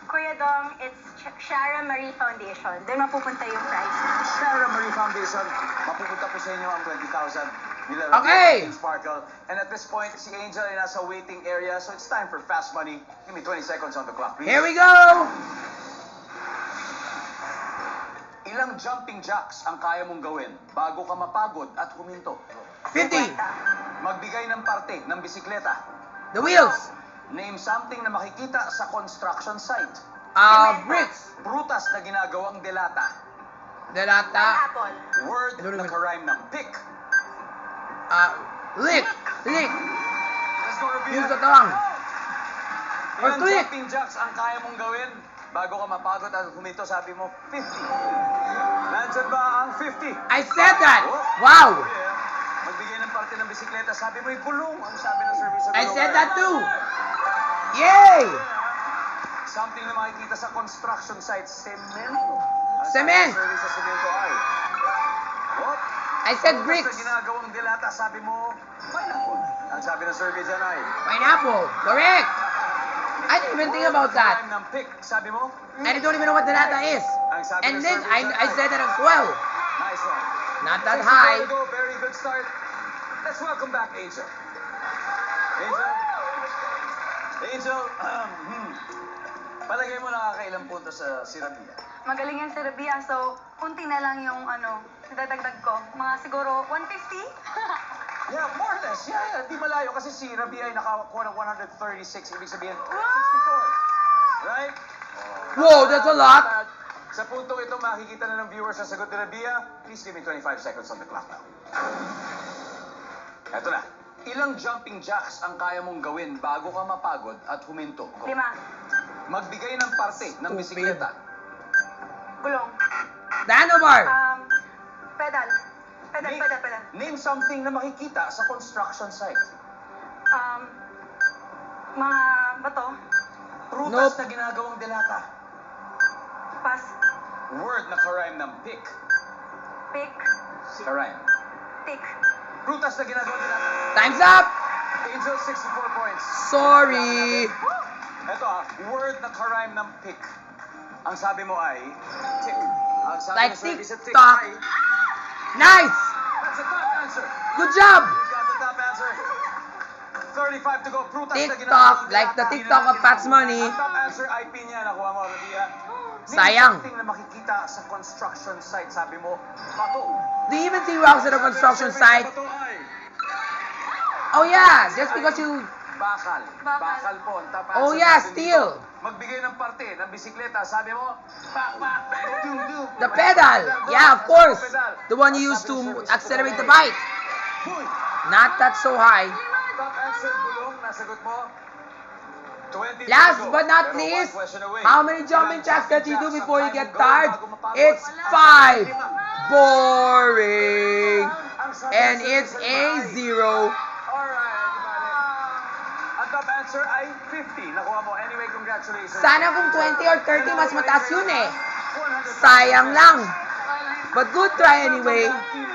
Kuya Dong, it's Shara Marie Foundation. Doon mapupunta yung prize. Shara Marie Foundation, mapupunta po sa inyo ang 20,000. Okay. Sparkle. And at this point, si Angel ay nasa waiting area, so it's time for fast money. Give me 20 seconds on the clock, please. Here we go! Ilang jumping jacks ang kaya mong gawin bago ka mapagod at huminto? 50. Magbigay ng parte ng bisikleta. The wheels. Name something na makikita sa construction site. Bricks. Prutas na ginagawang delata. Delata. Apple. Word Ano na naman? karime ng pick. Lick. Lick. Let's go, Rabia. Use the tongue. Or Ilang click. jumping jacks ang kaya mong gawin bago ka mapagod at huminto? Sabi mo, 50. Nandyan ba ang 50? I said that. Oh. Wow. Yeah. Magbigay ng parte ng bisikleta. Sabi mo, gulong. Ang sabi ng service sa I gulong said ay- that too. Yay! Something na makikita sa construction site, semento. Ang Cement. sabi ng service sa semento ay... What? I said Prutas bricks. na ginagawang delata, sabi mo, pineapple. Ang sabi ng survey dyan ay... Pineapple. Correct. I didn't even think about that. Time ng pick, sabi mo? And I don't even know what delata is. Ang sabi And ng then survey dyan I ay- said that as well. Nice one. Not that 64 high. to go, very good start. Let's welcome back Angel. Angel? Angel, palagay mo nakakailang punto sa Sirabia. Magaling yan si Rabia, so unti na lang yung nadadagdag ko. Mga siguro 150? Yeah, more or less. Yeah, di malayo kasi si Rabia ay nakakuha ng 136, ibig sabihin 64. Right? Whoa, that's a lot. At sa puntong ito, makikita na ng viewers sa sagot ni Rabia. Please give me 25 seconds on the clock now. Eto na. Ilang jumping jacks ang kaya mong gawin bago ka mapagod at huminto? Go. 5. Magbigay ng parte ng Stupid. bisikleta. Gulong. The handlebar. Pedal. Pedal. Name something na makikita sa construction site. Mga bato. Prutas Nope. na ginagawang delata. Pass. Word na karime ng pick. Pick. Karime. Pick. Prutas na ginagawang delata. Time's up. Angel, 64 points. Sorry. Ito word na karime ng pick. Ang sabi mo ay tick. Ang sabi Like ng service at tick TikTok. ay... Nice. That's a top answer. Good job. You got the top answer. 35 to go. Prutas na TikTok, ginagawang like the delata. TikTok of Pat's Money. Ang top answer ay pinya. Nakuha mo, Rabia. Sayang. Name something na makikita sa construction site. Sabi mo, bato. Do you even see rocks at a construction site? Bato ay... Oh yeah, just because you... Bakal. Bakal po. Ang top answer Oh yeah, natin steel. dito. Magbigay ng parte ng bisikleta. Sabi mo, pak. The pedal. Yeah, of course. The one you use to accelerate the bike. Boy. Not that so high. Top answer, gulong. Nasagot mo. 20 Last to go. but not Pero one least, question away. how many jumping Ilang jacks can you do jacks ang before you kaya get mong gawin tired? bago mapagod? It's 5. Boring. Ang sabi And ng it's service a ay- 0. Alright, everybody. Ang top answer ay 50. Nakuha mo. Anyway, congratulations. Sana kung 20 or 30 mas mataas yun eh. Sayang lang. But good try anyway.